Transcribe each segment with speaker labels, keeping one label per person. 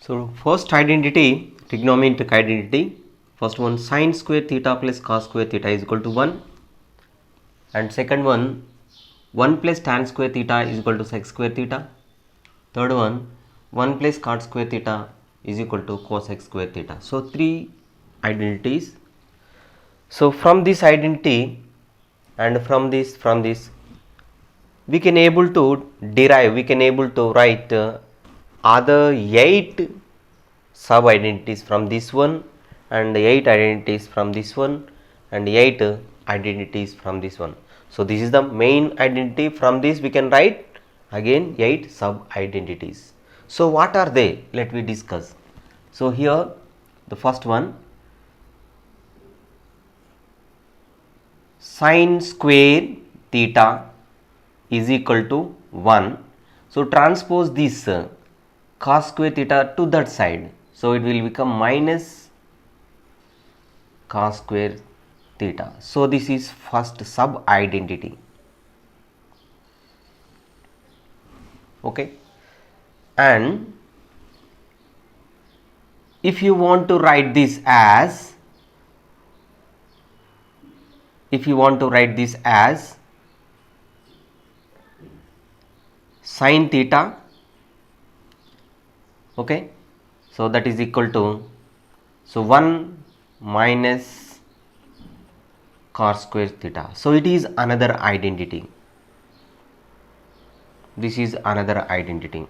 Speaker 1: So first identity, trigonometric identity. First one, sine square theta plus cos square theta is equal to 1. And second one, 1 plus tan square theta is equal to sec square theta. Third one, 1 plus cot square theta is equal to cosec square theta. So three identities. So from this identity and from this we can able to derive, we can able to write other 8 sub identities from this one, and 8 identities from this one, and 8 identities from this one. So this is the main identity. From this we can write again 8 sub identities. So what are they? Let me discuss. So here the first one, sine square theta is equal to 1. So transpose this cos square theta to that side. So it will become minus cos square theta. So this is first sub identity. Okay. And if you want to write this as, sin theta, okay, so that is equal to, so 1 minus cos square theta. So it is another identity. This is another identity.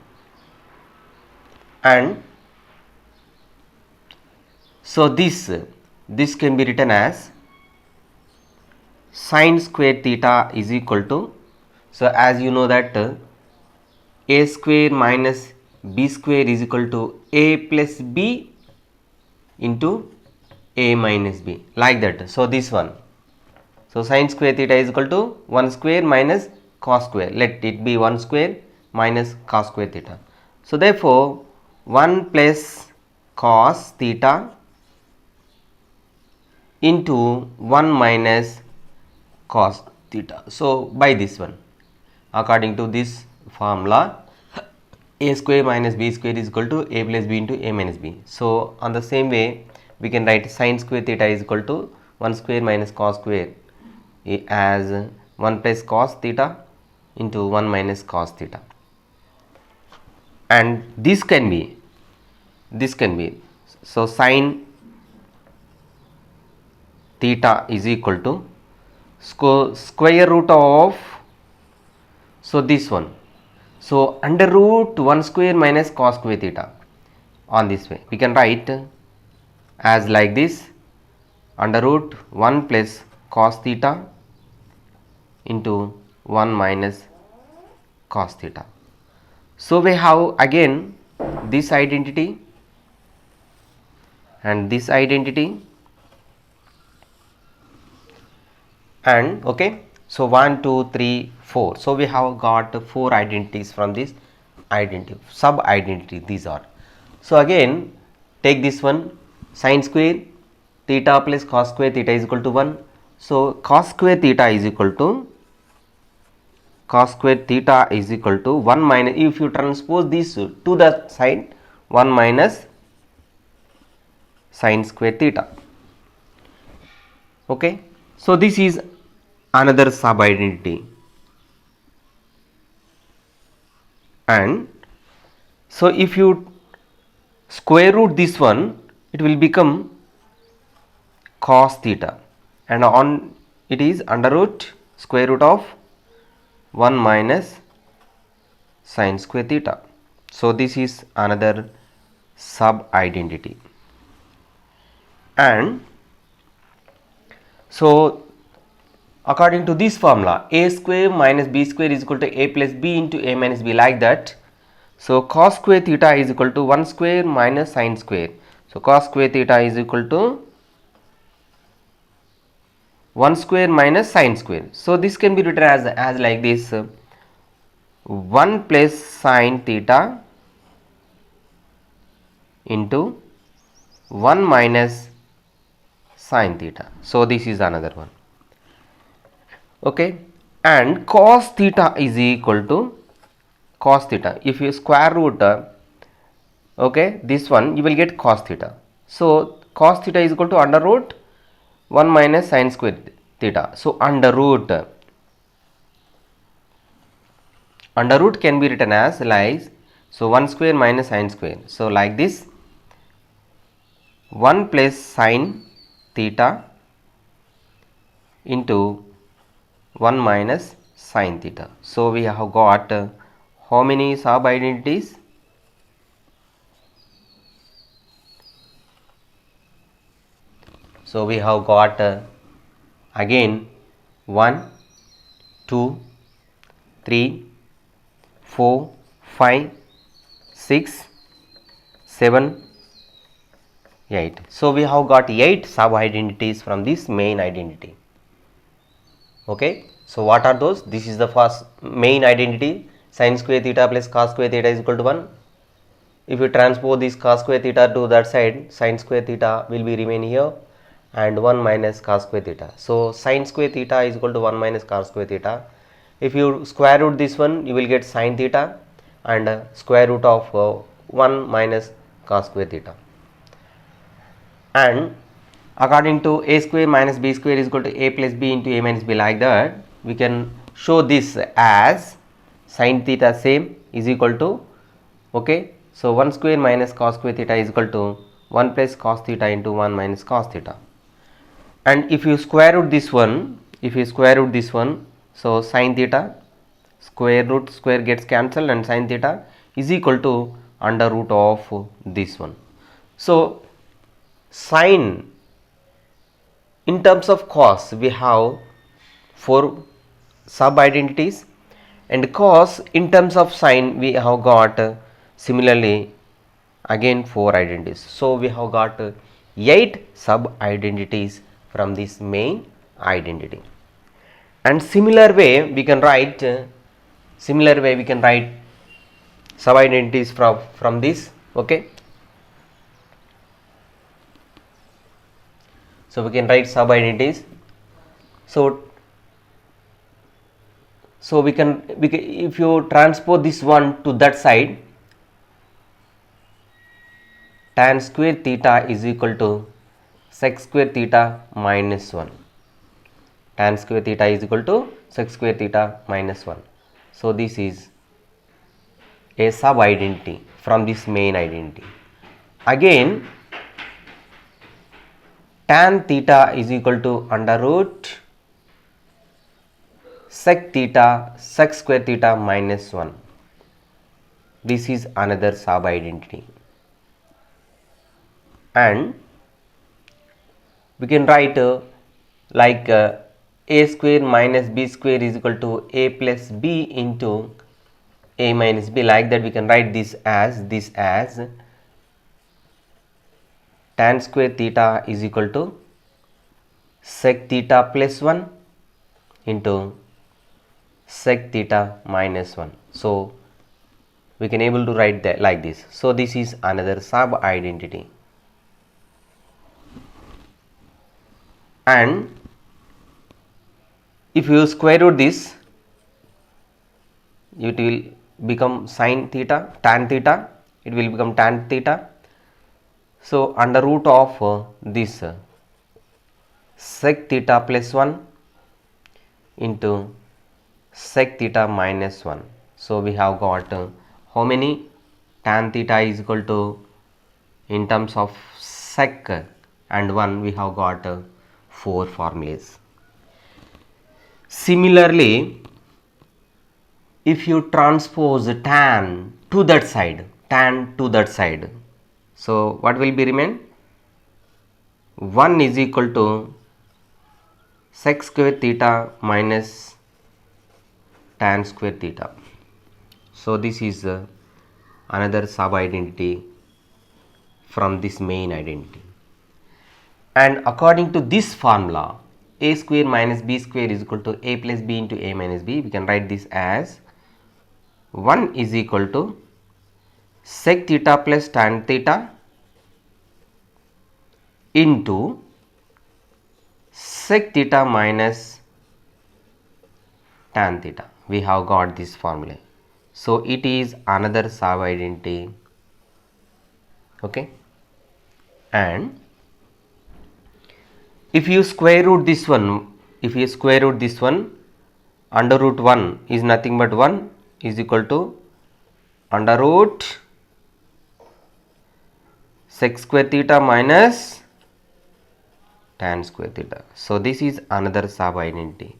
Speaker 1: And so this can be written as sine square theta is equal to, so as you know that a square minus b square is equal to a plus b into a minus b, like that. So this one, so sine square theta is equal to 1 square minus cos square, let it be 1 square minus cos square theta. So therefore 1 plus cos theta into 1 minus cos theta. So by this one, according to this formula, a square minus b square is equal to a plus b into a minus b. So on the same way we can write sine square theta is equal to 1 square minus cos square as 1 plus cos theta into 1 minus cos theta. And this can be, so sine theta is equal to square root of, so this one, so under root 1 square minus cos square theta. On this way we can write as like this, under root 1 plus cos theta into 1 minus cos theta. So we have again this identity and this identity, and okay, so 1 2 3 4, so we have got 4 identities from this identity, sub identity these are. So again take this one, sine square theta plus cos square theta is equal to 1. So cos square theta is equal to 1 minus, if you transpose this to the side, 1 minus sine square theta. Okay, so this is another sub identity. And so if you square root this one, it will become cos theta, and on it is under root square root of 1 minus sine square theta. So this is another sub identity. And so according to this formula, a square minus b square is equal to a plus b into a minus b, like that. So cos square theta is equal to 1 square minus sine square. So cos square theta is equal to 1 square minus sine square. So this can be written as like this, 1 plus sine theta into 1 minus sine theta. So this is another one. Okay, and cos theta is equal to cos theta. If you square root okay, this one you will get cos theta. So cos theta is equal to under root 1 minus sin square theta. So under root can be written as like, so 1 square minus sin square. So like this, 1 plus sin theta into 1 minus sin theta. So we have got how many sub identities? So we have got again 1, 2, 3, 4, 5, 6, 7, 8. So we have got 8 sub identities from this main identity. Okay. So what are those? This is the first main identity, sin square theta plus cos square theta is equal to 1. If you transpose this cos square theta to that side, sin square theta will be remain here and 1 minus cos square theta. So sin square theta is equal to 1 minus cos square theta. If you square root this one, you will get sin theta and square root of 1 minus cos square theta. And according to a square minus b square is equal to a plus b into a minus b, like that we can show this as sin theta same is equal to, okay, so 1 square minus cos square theta is equal to 1 plus cos theta into 1 minus cos theta. And if you square root this one, so sin theta square root square gets cancelled and sin theta is equal to under root of this one. So sin, in terms of cos we have 4 sub identities, and cos in terms of sin we have got similarly again 4 identities. So we have got 8 sub identities from this main identity. And similar way we can write sub identities from this, okay. So we can write sub identities. So we can if you transpose this one to that side, tan square theta is equal to sec square theta minus 1. Tan square theta is equal to sec square theta minus 1. So this is a sub identity from this main identity. Again, tan theta is equal to under root sec square theta minus 1. This is another sub identity. And we can write like a square minus b square is equal to a plus b into a minus b, like that we can write this as tan square theta is equal to sec theta plus 1 into sec theta minus 1. So we can able to write that like this. So this is another sub identity. And if you square root this, it will become sin theta, tan theta, it will become tan theta. So under root of this sec theta plus 1 into sec theta minus 1. So we have got how many? Tan theta is equal to, in terms of sec and 1, we have got 4 formulas. Similarly, if you transpose tan to that side, so what will be remain? 1 is equal to sec square theta minus tan square theta. So this is another sub identity from this main identity. And according to this formula, a square minus b square is equal to a plus b into a minus b, we can write this as 1 is equal to sec theta plus tan theta into sec theta minus tan theta. We have got this formula. So it is another sub identity Okay, and if you square root this one, under root 1 is nothing but 1 is equal to under root sec square theta minus tan square theta. So this is another sub identity.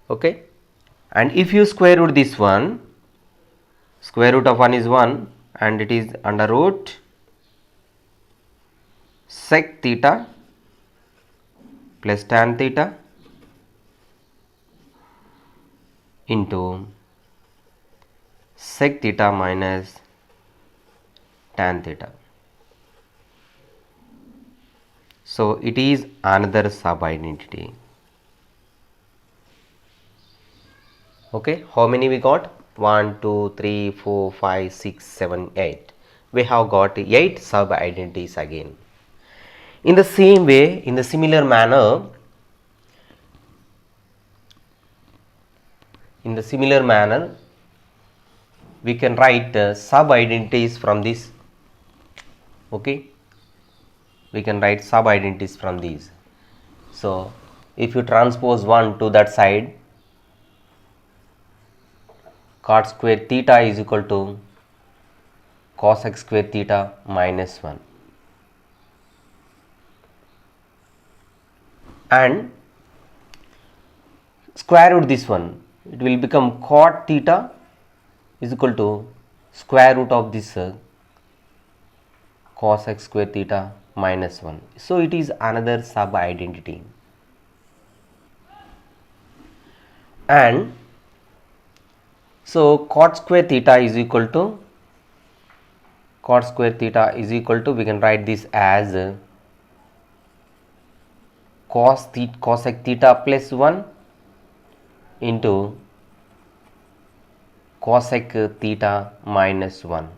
Speaker 1: Okay, and if you square root this one, square root of 1 is 1 and it is under root sec theta plus tan theta into sec theta minus tan theta. So it is another sub identity. Okay, how many we got? 1, 2, 3, 4, 5, 6, 7, 8. We have got 8 sub identities again. In the same way, in the similar manner, we can write sub identities from this. Okay, we can write sub identities from these. So if you transpose 1 to that side, cot square theta is equal to cos x square theta minus 1, and square root this one, it will become cot theta is equal to square root of this cos x square theta minus 1. So it is another sub identity. And so cot square theta is equal to we can write this as cosec theta plus 1 into cosec theta minus 1.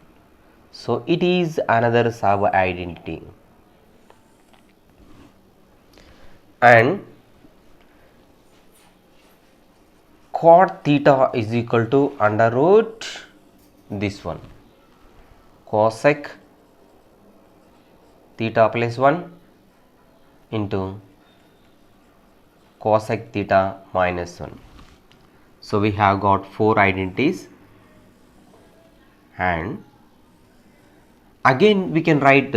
Speaker 1: So it is another sub identity. And cot theta is equal to under root this one, cosec theta plus 1 into cosec theta minus 1. So we have got 4 identities, and again we can write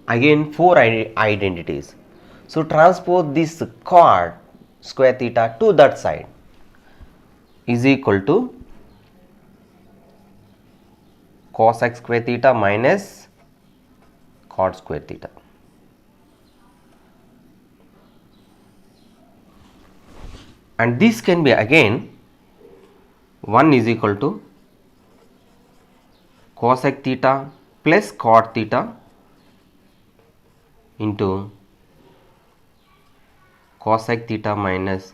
Speaker 1: again 4 identities. So transpose this cot square theta to that side is equal to cos x square theta minus cot square theta. And this can be again 1 is equal to cosec theta plus cot theta into cosec theta minus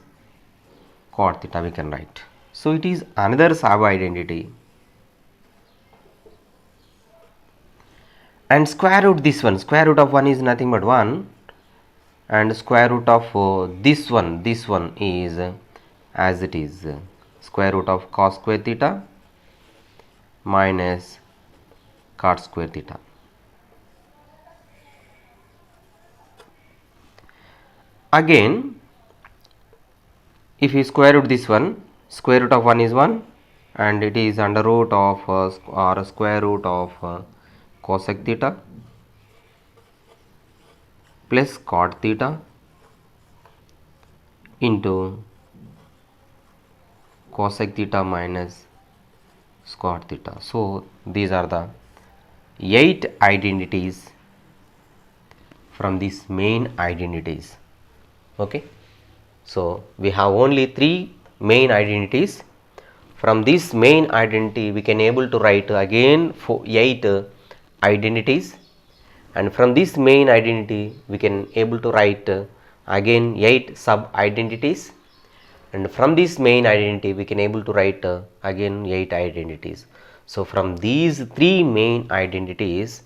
Speaker 1: cot theta we can write. So it is another sub identity. And square root this one, square root of 1 is nothing but 1, and square root of this one is as it is square root of cos square theta minus cot square theta. Again, if you square root this one, square root of 1 is 1 and it is under root of or square root of cosec theta plus cot theta into cosec theta minus cot theta. So these are the 8 identities from these main identities. Okay, so we have only 3 main identities. From this main identity we can able to write again 8 identities, and from this main identity we can able to write again 8 sub identities, and from this main identity we can able to write again 8 identities. So from these 3 main identities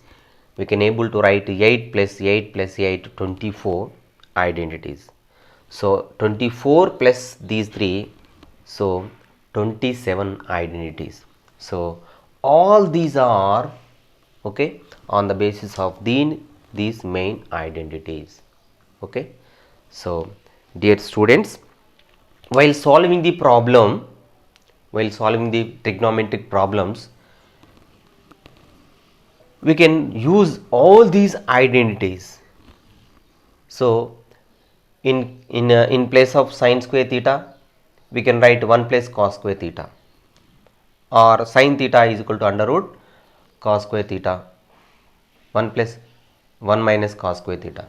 Speaker 1: we can able to write 8 plus 8 plus 8 24 identities. So 24 plus these 3, so 27 identities. So all these are okay on the basis of these main identities. Okay, so dear students, while solving the trigonometric problems, we can use all these identities. So in place of sin square theta, we can write 1 plus cos square theta, or sin theta is equal to under root cos square theta, 1 plus 1 minus cos square theta.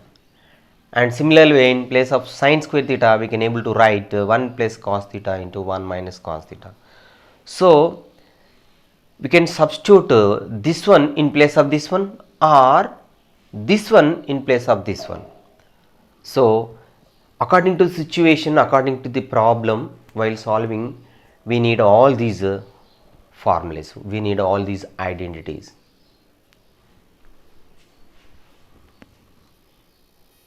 Speaker 1: And similarly, in place of sin square theta, we can able to write 1 plus cos theta into 1 minus cos theta. So we can substitute this one in place of this one, or this one in place of this one. So according to the situation, according to the problem, while solving, we need all these formulas, we need all these identities.